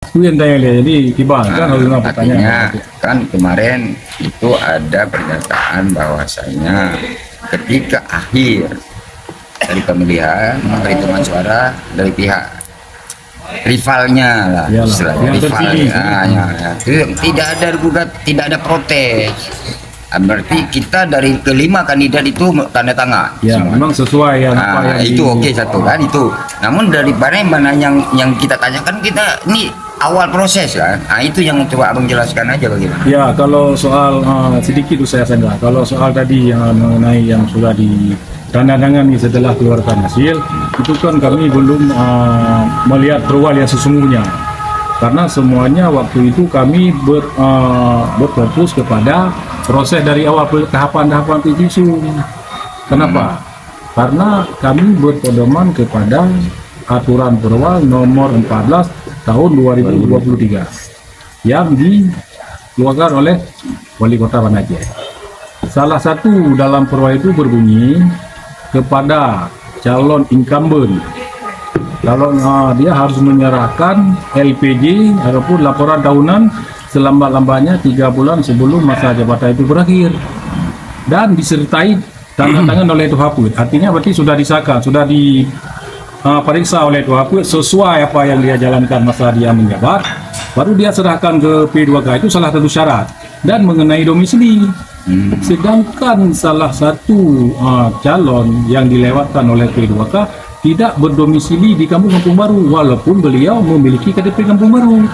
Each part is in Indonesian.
Itu yang tanya dia. Jadi tiba kan harus Artinya pertanyaan. kan kemarin itu ada pernyataan bahwasanya ketika akhir dari pemilihan perhitungan suara dari pihak rivalnya lah, Iyalah, istilahnya yang rival terpilih. ya. Itu tidak ada gugat, tidak ada protes. Berarti kita dari kelima kandidat itu tanda tangan Ya, semua. memang sesuai yang apa Nah, yang itu oke satu kan itu. Namun dari mana yang kita tanyakan, kita ini awal proses kan. Nah, itu yang coba abang jelaskan aja bagaimana. Ya, kalau soal sedikit saya sanggah. Kalau soal tadi yang mengenai yang sudah ditandatangani setelah keluarkan hasil, itu kan kami belum melihat perwal yang sesungguhnya. Karena semuanya waktu itu kami berfokus kepada proses dari awal tahapan-tahapan PJSU. Kenapa? Karena kami berpedoman kepada aturan perwal nomor 14 tahun 2023 yang dikeluarkan oleh Wali Kota Banda Aceh. Salah satu dalam perwal itu berbunyi kepada calon incumbent, kalau dia harus menyerahkan LPG ataupun laporan tahunan selambat-lambatnya 3 bulan sebelum masa jabatan itu berakhir dan disertai tanda tangan oleh Tuhapu. Artinya berarti sudah disahkan, sudah diperiksa oleh Tuhapu sesuai apa yang dia jalankan masa dia menjabat, baru dia serahkan ke P2K. Itu salah satu syarat. Dan mengenai domisili, sedangkan salah satu calon yang dilewatkan oleh P2K tidak berdomisili di Kampung Baru walaupun beliau memiliki KTP Kampung Baru.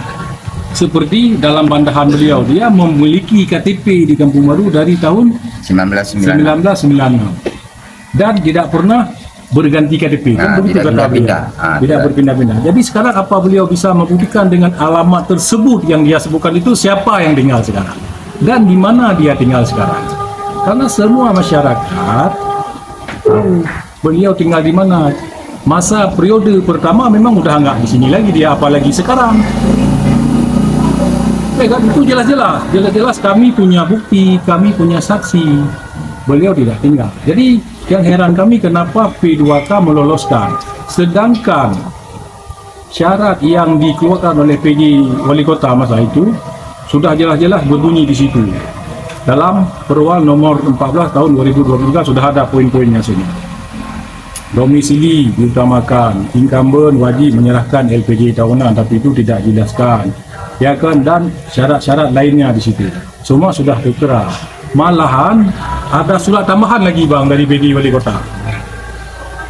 Seperti dalam bandahan beliau, dia memiliki KTP di Kampung Baru dari tahun 1996 dan tidak pernah berganti KTP. Kan begitu kata beliau. Tidak berpindah-pindah. Jadi sekarang apa beliau bisa membuktikan dengan alamat tersebut yang dia sebutkan itu siapa yang tinggal sekarang dan di mana dia tinggal sekarang? Karena semua masyarakat tahu beliau tinggal di mana. Masa periode pertama memang udah nggak di sini lagi dia, apalagi sekarang. Kan itu jelas kami punya bukti, kami punya saksi. Beliau tidak tinggal. Jadi yang heran kami kenapa P2K meloloskan, sedangkan syarat yang dikeluarkan oleh PJ Wali Kota masa itu sudah jelas-jelas berbunyi di situ. Dalam perwal nomor 14 tahun 2023 sudah ada poin-poinnya sini. Domisili diutamakan, incumbent wajib menyerahkan LPG tahunan, tapi itu tidak dijelaskan, ya kan, dan syarat-syarat lainnya di situ. Semua sudah tertera. Malahan ada surat tambahan lagi bang dari PJ Wali Kota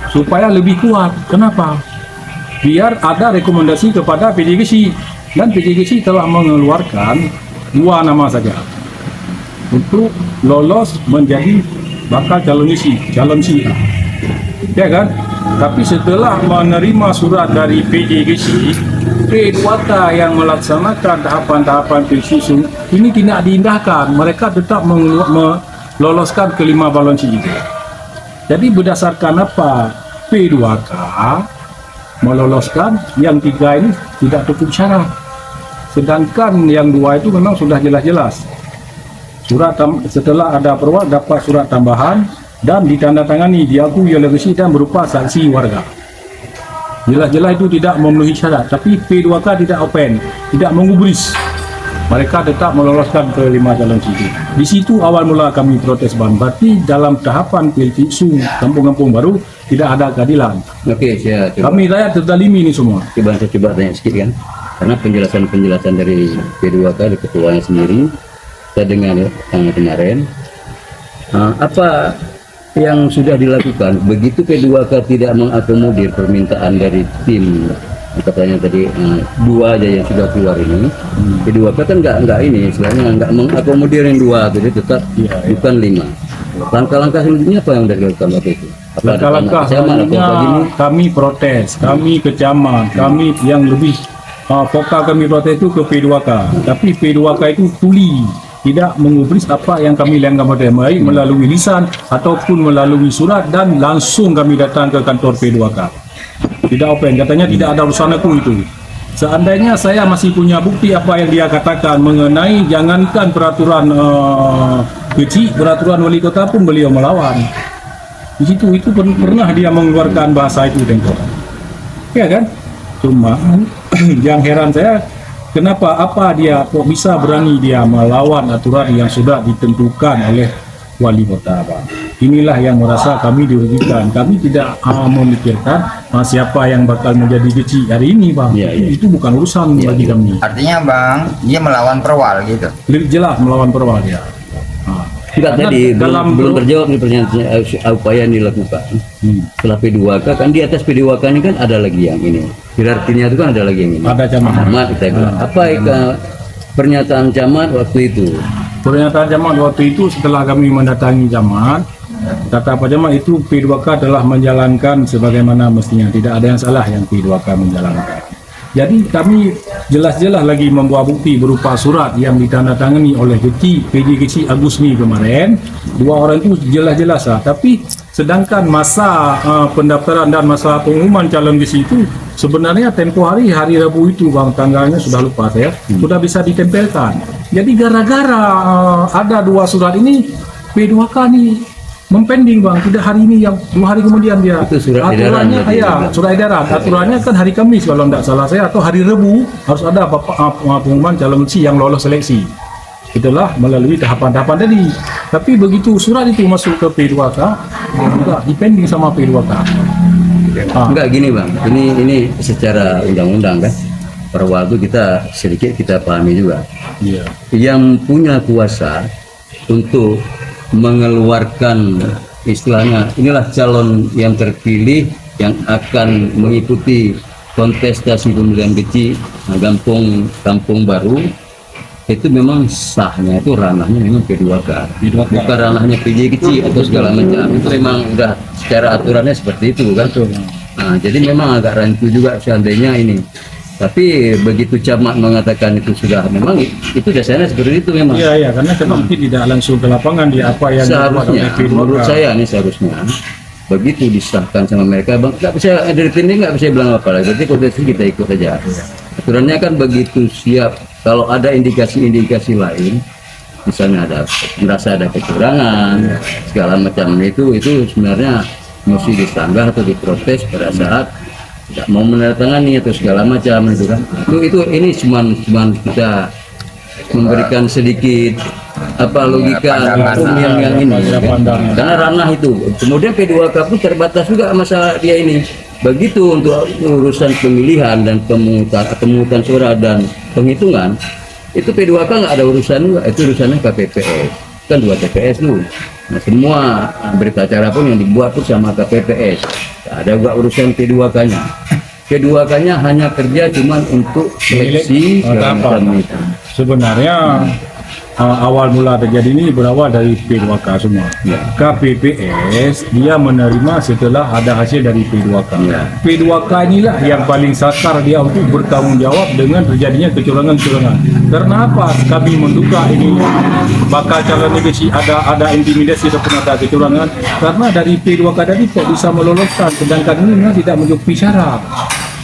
supaya lebih kuat. Kenapa? Biar ada rekomendasi kepada PJGC, dan PJGC telah mengeluarkan 2 nama saja untuk lolos menjadi bakal calon si. Ya kan? Tapi setelah menerima surat dari PJGC, P2K yang melaksanakan tahapan-tahapan PJSU ini tidak diindahkan. Mereka tetap meloloskan kelima balon itu. Jadi berdasarkan apa P2K meloloskan yang 3 ini tidak cukup syarat, sedangkan yang 2 itu memang sudah jelas-jelas. Setelah ada perwal dapat surat tambahan dan ditandatangani, diakui oleh besi dan berupa saksi warga. Jelas-jelas itu tidak memenuhi syarat, tapi P2K tidak open, tidak mengubris. Mereka tetap meloloskan ke 5 calon situ. Di situ awal mula kami protes bang. Berarti dalam tahapan PJSU Kampung Baru tidak ada keadilan. Oke, saya coba. Kami rakyat terzalimi ini semua. Saya coba tanya sedikit kan, karena penjelasan dari P2K dari ketuanya sendiri saya dengar ya kemarin. Apa yang sudah dilakukan begitu P2K tidak mengakomodir permintaan dari tim, katanya tadi 2 aja yang sudah keluar ini, P2K kan nggak ini istilahnya nggak mengakomodir yang 2, jadi tetap bukan 5. Langkah-langkah selanjutnya apa yang dilakukan waktu itu? Langkah-langkah selanjutnya kami protes, kami ke camat, kami yang lebih vokal kami protes itu ke P2K, tapi P2K itu tuli, tidak mengubris apa yang kami langgam melalui lisan ataupun melalui surat, dan langsung kami datang ke kantor P2K. Tidak open, katanya tidak ada urusan aku itu. Seandainya saya masih punya bukti apa yang dia katakan mengenai jangankan peraturan kecil, peraturan wali kota pun beliau melawan. Di situ itu pernah dia mengeluarkan bahasa itu, tengok. Ya kan? Cuma yang heran saya Kenapa? Apa dia kok bisa berani dia melawan aturan yang sudah ditentukan oleh wali kota, Bang? Inilah yang merasa kami dirugikan. Kami tidak memikirkan siapa yang bakal menjadi kecil hari ini, Bang. Iya, iya. Itu bukan urusan bagi kami. Artinya Bang, dia melawan perwal gitu. Jelas melawan perwal dia. Enggak, Karena tadi dalam belum terjawab nih pertanyaan upaya yang dilakukan. Setelah P2K kan di atas P2K ini kan ada lagi yang ini. Hierarkinya itu kan ada lagi yang ini. Ada camat. Kita bilang. Apa pernyataan camat waktu itu? Pernyataan camat waktu itu setelah kami mendatangi camat, kata Pak Camat itu P2K telah menjalankan sebagaimana mestinya. Tidak ada yang salah yang P2K menjalankan. Jadi kami jelas-jelas lagi membawa bukti berupa surat yang ditandatangani oleh PJ Kecil Agusni kemarin. Dua orang itu jelas-jelas lah. Tapi sedangkan masa pendaftaran dan masa pengumuman calon kecil itu sebenarnya tempo hari Rabu itu, Bang, tanggalnya sudah lupa saya, sudah bisa ditempelkan. Jadi gara-gara ada dua surat ini, P2K nih mempending, Bang, tidak hari ini, yang 2 hari kemudian dia. Itu surat edaran aturannya berarti, ya Bang? surat edaran, aturannya kan hari Kamis kalau tidak salah saya, atau hari Rabu harus ada pengumuman calon kecil yang lolos seleksi. Itulah melalui tahapan-tahapan tadi. Tapi begitu surat itu masuk ke P2K, juga dipending sama P2K. Enggak gini, Bang. Ini secara undang-undang kan. Perwal itu kita pahami juga. Iya. Yang punya kuasa untuk mengeluarkan istilahnya inilah calon yang terpilih yang akan mengikuti kontestasi pemilihan kecil kampung baru, itu memang sahnya itu ranahnya memang P2K, bukan ranahnya PJ kecil atau segala macam. Itu memang udah secara aturannya seperti itu kan. Nah, jadi memang agak rancu juga seandainya ini. Tapi begitu camat mengatakan itu sudah memang itu dasarnya seperti itu memang. Iya, karena camat tidak langsung ke lapangan di apa yang Seharusnya menurut saya nih seharusnya begitu disahkan sama mereka, Bang, nggak bisa dari tim ini nggak bisa bilang apa lagi. Berarti kontestasi kita ikut saja. Aturannya kan begitu siap. Kalau ada indikasi-indikasi lain, misalnya merasa ada kecurangan segala macam itu sebenarnya mesti disanggah atau diprotes pada saat tidak mau menandatangani atau segala macam itu kan. Ini cuma kita memberikan sedikit logika hukum yang ini kan? Karena ranah itu. Kemudian P2K pun terbatas juga masalah dia ini. Begitu untuk urusan pemilihan dan pemungutan suara dan penghitungan, itu P2K nggak ada urusan juga. Itu urusannya KPPS, kan 2 TPS lu. Nah, semua berita acara pun yang dibuat pun sama KPPS. Ada juga urusan P2K-nya. P2K-nya hanya kerja cuma untuk seleksi segala macam itu. Sebenarnya awal mula terjadi ini berawal dari P2K semua. Ya. KPPS dia menerima setelah ada hasil dari P2K. Ya. P2K inilah yang paling sakar dia untuk bertanggung jawab dengan terjadinya kecurangan-kecurangan. Karena apa? Kami menduga ini bakal calon negasi ada intimidasi ataupun ada kecurangan. Karena dari P2K tadi kok bisa meloloskan, sedangkan ini memang tidak mencukupi syarat.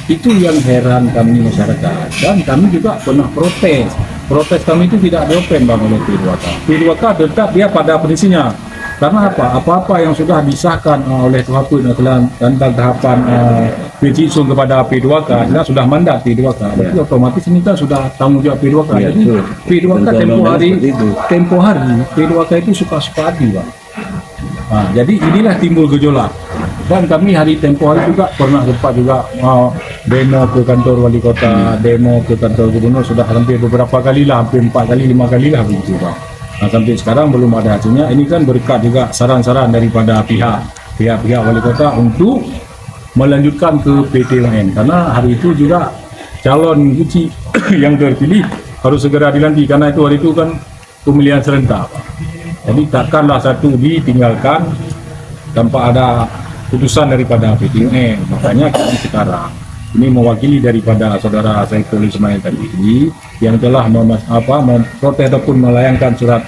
Itu yang heran kami masyarakat. Dan kami juga pernah protes. Protes kami itu tidak diopen, Bang, oleh P2K. P2K tetap dia pada prinsipnya. Karena apa? Apa-apa yang sudah disahkan oleh KPU tentang tahapan pensiun kepada P2K, sudah mandat P2K. Berarti otomatis ini kan sudah tanggung jawab P2K. Ya, jadi P2K tempo hari P2K itu suka-suka hati, Bang. Nah, jadi inilah timbul gejolak. Dan kami hari tempo hari juga pernah sempat juga demo ke kantor wali kota, demo ke kantor gubernur, sudah hampir beberapa kali lah, hampir 4 kali 5 kali lah begitu, Bang. Nah, sampai sekarang belum ada hasilnya. Ini kan berkat juga saran-saran daripada pihak wali kota untuk melanjutkan ke PTUN, karena hari itu juga calon kecil yang terpilih harus segera dilantik, karena itu hari itu kan pemilihan serentak. Jadi takkanlah satu ditinggalkan tanpa ada putusan daripada PTUN. Makanya kami sekarang ini mewakili daripada saudara Saiful Ismail tadi yang telah memprotes ataupun melayangkan surat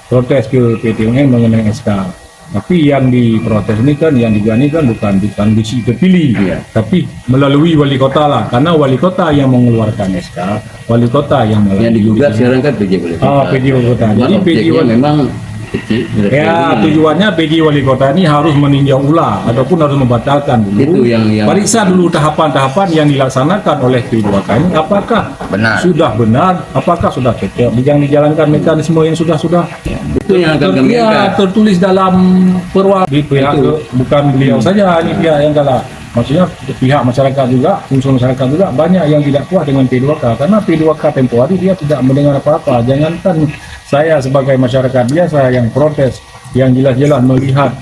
protes ke PTUN mengenai SK. Tapi yang diprotes ini kan, yang digani kan bukan kondisi terpilih, Ya. tapi melalui wali kota lah, karena wali kota yang mengeluarkan SK, wali kota yang Yang digugat sekarang kan PJ Wali Kota. PJ Wali Kota. Jadi Jadi PJ objeknya Wali memang kecil. Ya, tujuannya PJ Wali Kota ini harus meninjau ulang ataupun harus membatalkan dulu. Itu yang Periksa dulu tahapan-tahapan yang dilaksanakan oleh P2K ini apakah Benar. sudah benar, apakah sudah cocok, yang dijalankan mekanisme yang sudah itu yang akan kami angkat. tertulis dalam perwa di pihak bukan beliau saja, ini pihak yang kalah. Maksudnya pihak masyarakat juga, unsur masyarakat juga banyak yang tidak puas dengan P2K karena P2K tempoh hari dia tidak mendengar apa-apa. Jangankan saya sebagai masyarakat biasa yang protes, yang jelas-jelas melihat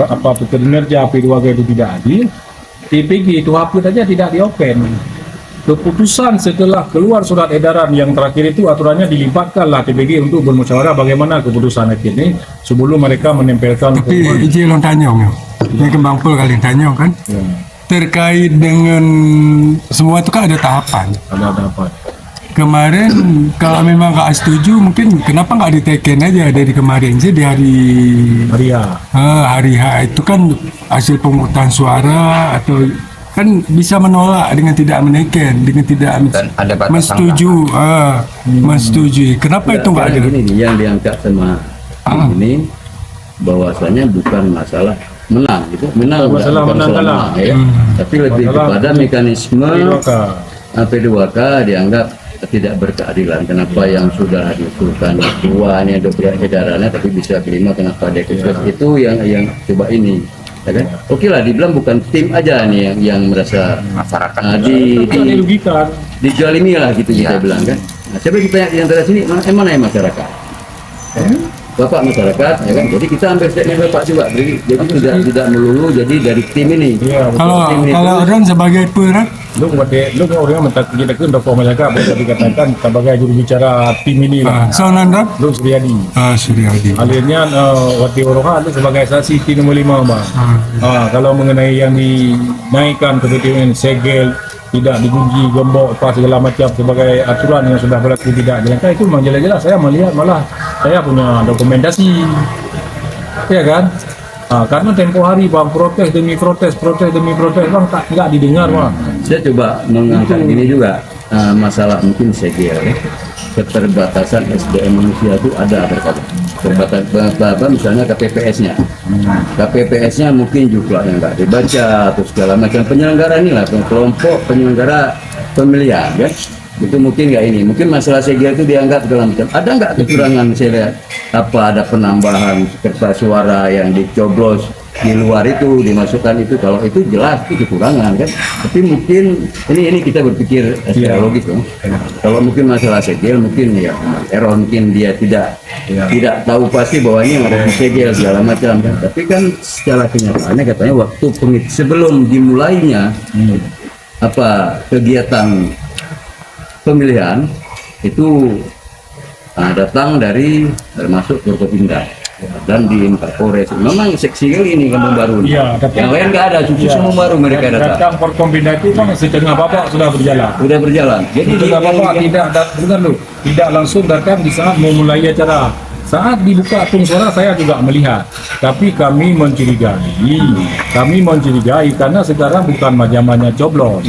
apa kinerja P2K itu tidak adil, TPG itu hapus saja tidak diopen. Keputusan setelah keluar surat edaran yang terakhir itu aturannya dilibatkanlah TPG untuk bermusyawarah bagaimana keputusan akhir ini sebelum mereka menempelkan. Tapi izin lo tanya yang ke Bang Pul kali tanya kan terkait dengan semua itu kan ada tahapan. Ada apa? Kemarin kalau memang nggak setuju mungkin kenapa nggak diteken aja dari kemarin sih di hari H itu kan hasil pemungutan suara atau kan bisa menolak dengan tidak meneken, dengan tidak Dan ada batasan menyetujui. Kenapa itu nggak ada? Ini nih, yang diangkat sama ini bahwasanya bukan masalah menang, itu menang Masalah bukan menang kalah. ya. Tapi lebih kepada mekanisme P2K dianggap tidak berkeadilan. Kenapa yang sudah diusulkan ketuanya, edarannya tapi bisa kelima kenapa dia itu yang coba ini. Ya kan? Oke lah, dibilang bukan tim aja nih yang merasa Masyarakat dirugikan. dijolimi lah gitu kita bilang kan. Nah, siapa kita yang antara sini mana yang masyarakat? Bapak masyarakat, ya kan? Jadi kita ambil statement Bapak juga. Jadi tidak melulu jadi dari tim ini. Iya, Kalau orang sebagai peran, lu orang mentak kita kan tokoh masyarakat boleh dikatakan sebagai juru bicara tim ini lah. Sonanda, Lu Suryadi. Suryadi. Alirnya Wati Oroha itu sebagai saksi tim nomor 5 bang. Kalau mengenai yang dinaikkan ke PTN segel tidak digunji gembok apa segala macam sebagai aturan yang sudah berlaku tidak jalankan itu memang jelas-jelas saya melihat malah saya punya dokumentasi ya kan. Karena tempoh hari bang protes demi protes bang nggak didengar bang. Saya coba mengangkat ini juga masalah mungkin segel ya. Keterbatasan SDM manusia itu ada terbatas misalnya KPPS-nya. KPPS-nya mungkin juga yang nggak dibaca atau segala macam penyelenggara ini lah kelompok penyelenggara pemilihan ya. Itu mungkin nggak ini, mungkin masalah segel itu dianggap segala macam. Ada nggak kecurangan saya lihat ada penambahan kertas suara yang dicoblos di luar itu dimasukkan itu, kalau itu jelas itu kekurangan kan. Tapi mungkin ini kita berpikir secara logis dong. Kalau mungkin masalah segel mungkin ya error, mungkin dia tidak tahu pasti bahwa ini ada segel segala macam kan. Tapi kan secara kenyataannya katanya waktu sebelum dimulainya kegiatan pemilihan itu datang dari termasuk Forkopimda dan di Polres. Memang seksi kali ini kampung baru. Iya, yang lain nggak ada, semua baru mereka datang. Datang Forkopimda itu kan setengah babak sudah berjalan. Udah berjalan. Jadi Setengah babak tidak langsung datang di saat memulai acara. Saat dibuka tung suara saya juga melihat, tapi kami mencurigai karena sekarang bukan zamannya coblos.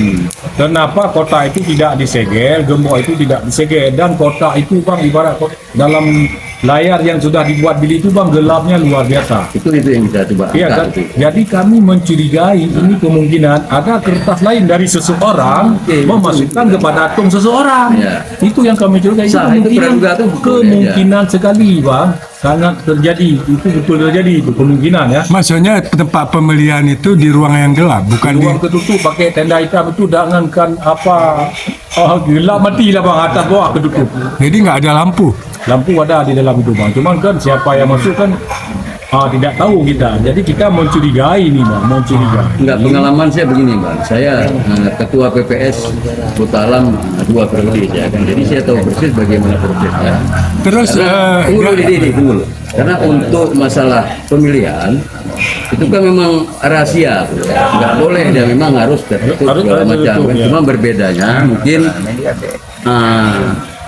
Kenapa kota itu tidak disegel, gembok itu tidak disegel, dan kota itu bang ibarat dalam layar yang sudah dibuat bili itu bang gelapnya luar biasa. Itu yang kita coba Iya kan? Jadi kami mencurigai ini kemungkinan ada kertas lain dari seseorang memasukkan kepada akun seseorang. Ya. Itu yang kami curigai. Itu kemungkinan sekali bang, sangat terjadi. Itu betul terjadi itu kemungkinan ya. maksudnya tempat pemilihan itu di ruang yang gelap, bukan di Ruang ketutup pakai tenda hitam itu jangankan gelap mati lah bang, atas bawah ketutup. jadi nggak ada lampu. Lampu ada di dalam itu bang, cuman kan siapa yang masuk kan tidak tahu kita. Jadi kita mencurigai ini bang, Enggak, pengalaman saya begini bang, saya ketua PPS Kota Alam 2 periode ya kan, jadi saya tahu persis bagaimana prosesnya. Terus Tunggu. Karena untuk masalah pemilihan itu kan memang rahasia, nggak boleh dan memang harus tertutup segala macam kan. Cuma berbedanya mungkin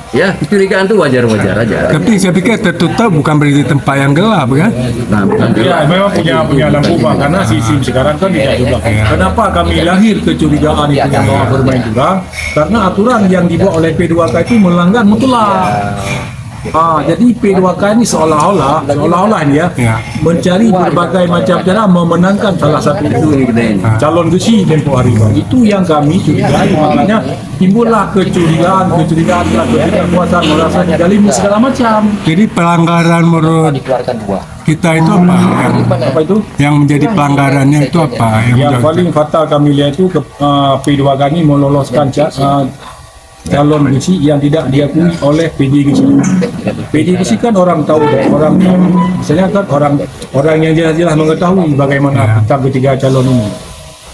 ya kecurigaan itu wajar-wajar aja. tapi saya pikir tertutup bukan berarti tempat yang gelap kan. Nah, bukan Ya, memang punya lampu bang, karena sistem sekarang kan tidak juga. Kenapa kami lahir kecurigaan itu bahwa bermain curang? Karena aturan yang dibuat oleh P2K itu melanggar mutlak. Jadi P2K ini seolah-olah ini Ya. mencari berbagai macam cara memenangkan salah satu calon besi tempoh hari. Itu yang kami curigai, makanya timbullah kecurigaan, ketidakpuasan, merasa dizalimi segala macam. Jadi pelanggaran menurut kita itu apa? Apa itu? Yang menjadi pelanggarannya itu apa? Yang paling fatal kami lihat itu P2K ini meloloskan calon besi yang tidak diakui oleh PDGC. PDGC kan orang tahu, orang yang misalnya kan orang yang jelas-jelas mengetahui bagaimana kita ketiga calon ini.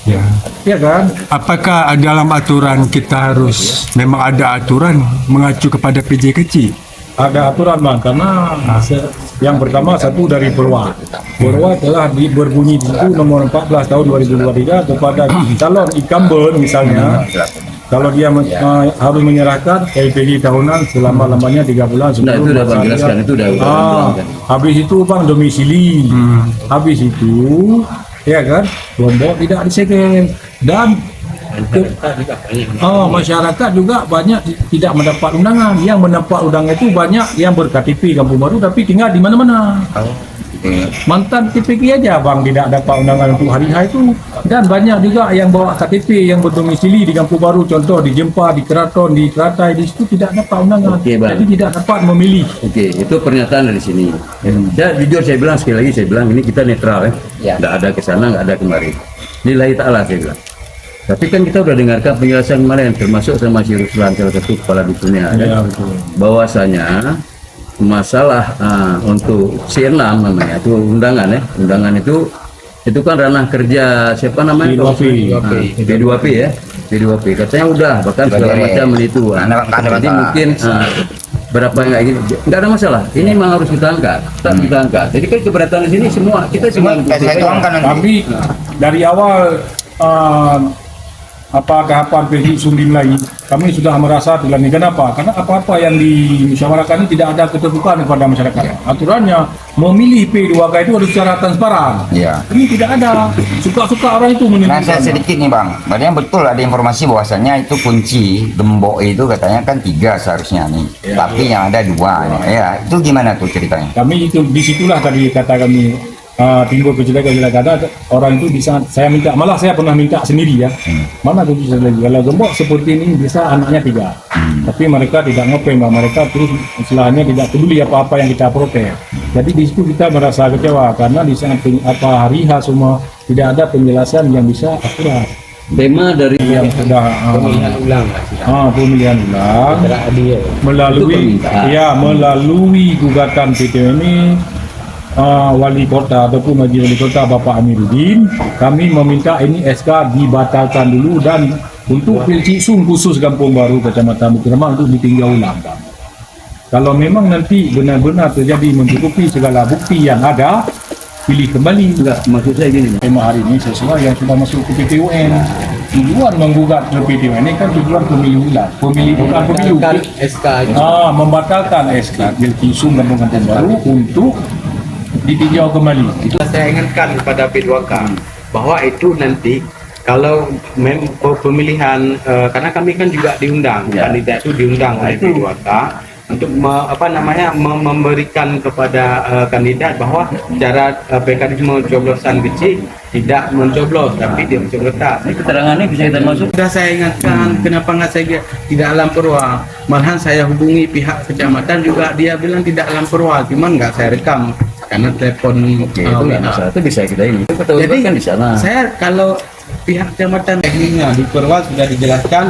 Ya. Ya kan? Apakah dalam aturan kita harus memang ada aturan mengacu kepada PJKC? Ada aturan bang, karena yang pertama satu dari Perwa telah berbunyi di situ nomor 14 tahun 2023 kepada calon incumbent misalnya, kalau dia harus menyerahkan LPG tahunan selama-lamanya 3 bulan sebelum Nah, itu udah Bang jelaskan, itu udah bilang kan. habis itu bang domisili, habis itu ya kan Lombok tidak disegel, dan masyarakat juga banyak tidak mendapat undangan. Yang mendapat undangan itu banyak yang ber-KTP Kampung Baru tapi tinggal di mana-mana. Mantan TPK aja bang tidak dapat undangan untuk hari H itu, dan banyak juga yang bawa KTP yang berdomisili di Kampung Baru, contoh di Jempa, di Keraton, di Keratai, di situ tidak dapat undangan. Oke, Bang. Jadi tidak dapat memilih. Oke, itu pernyataan dari sini. Jujur saya bilang sekali lagi, saya bilang ini kita netral ya. Nggak ada ke sana, nggak ada kemari. Lillahi ta'ala saya bilang. Tapi kan kita udah dengarkan penjelasan kemarin, termasuk sama si Ruslan, salah satu kepala dusunnya, Ya, kan? betul. Bahwasanya masalah untuk C6 namanya itu undangan ya, undangan itu kan ranah kerja siapa namanya? P2P ya, P2P katanya udah bahkan segala macam itu. Jadi mungkin berapa nggak ini nggak ada masalah. Ini memang harus kita angkat, tetap kita angkat. Jadi kan keberatan di sini semua kita cuma saya tuangkan nanti. Tapi dari awal kehapan PDI Sumdim lagi, kami sudah merasa terlani. Kenapa? Karena apa-apa yang dimusyawarahkan ini tidak ada keterbukaan kepada masyarakat. Aturannya memilih P2K itu harus secara transparan. Iya. Ini tidak ada. Suka-suka orang itu Nah, saya menentukan. sedikit nih bang, berarti betul ada informasi bahwasannya itu kunci gembok itu katanya kan 3 seharusnya nih, tapi yang ada 2 nih. Ya, itu gimana tuh ceritanya? Kami itu disitulah tadi kata kami timbul kecelakaan karena orang itu bisa saya minta, malah saya pernah minta sendiri ya, mana tuh bisa lagi kalau gembok seperti ini bisa anaknya 3, tapi mereka tidak ngopeng, mereka terus istilahnya tidak peduli apa-apa yang kita protes. Jadi di situ kita merasa kecewa karena di saat hari H semua tidak ada penjelasan yang bisa akurat. tema dari Yang sudah pemilihan ulang melalui melalui gugatan PT ini wali kota ataupun majelis wali kota Bapak Amiruddin, kami meminta ini SK dibatalkan dulu dan untuk Pilcisung khusus Kampung Baru Kecamatan Bukit Ramah untuk ditinjau ulang. Kalau memang nanti benar-benar terjadi mencukupi segala bukti yang ada, pilih kembali. enggak, maksud saya gini, Tema hari ini sesuai yang sudah masuk ke PT UN. Tujuan menggugat ke PT UN ini kan tujuan pemilu ulang, bukan pemilu. Membatalkan SK Pilcisung Kampung Baru untuk ditinjau kembali. Itu saya ingatkan kepada P2K bahwa itu nanti kalau pemilihan karena kami kan juga diundang, kandidat itu diundang oleh P2K untuk memberikan kepada kandidat bahwa cara mekanisme coblosan kecil tidak mencoblos tapi dia mencoblos. ini keterangannya bisa kita masuk. Sudah saya ingatkan, kenapa nggak saya tidak alam perwa? Malahan saya hubungi pihak kecamatan juga dia bilang tidak alam perwa, cuman nggak saya rekam karena telepon. Oke, itu nggak masalah, itu bisa kita ini. Itu Jadi kan di sana. saya kalau pihak kecamatan tekniknya di Perwa sudah dijelaskan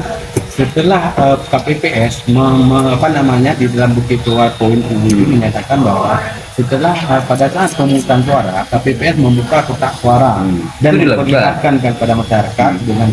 setelah KPPS di dalam bukti Perwa poin itu menyatakan bahwa setelah pada saat pemungutan suara KPPS membuka kotak suara dan Itu dilakukan. memperlihatkan kepada masyarakat dengan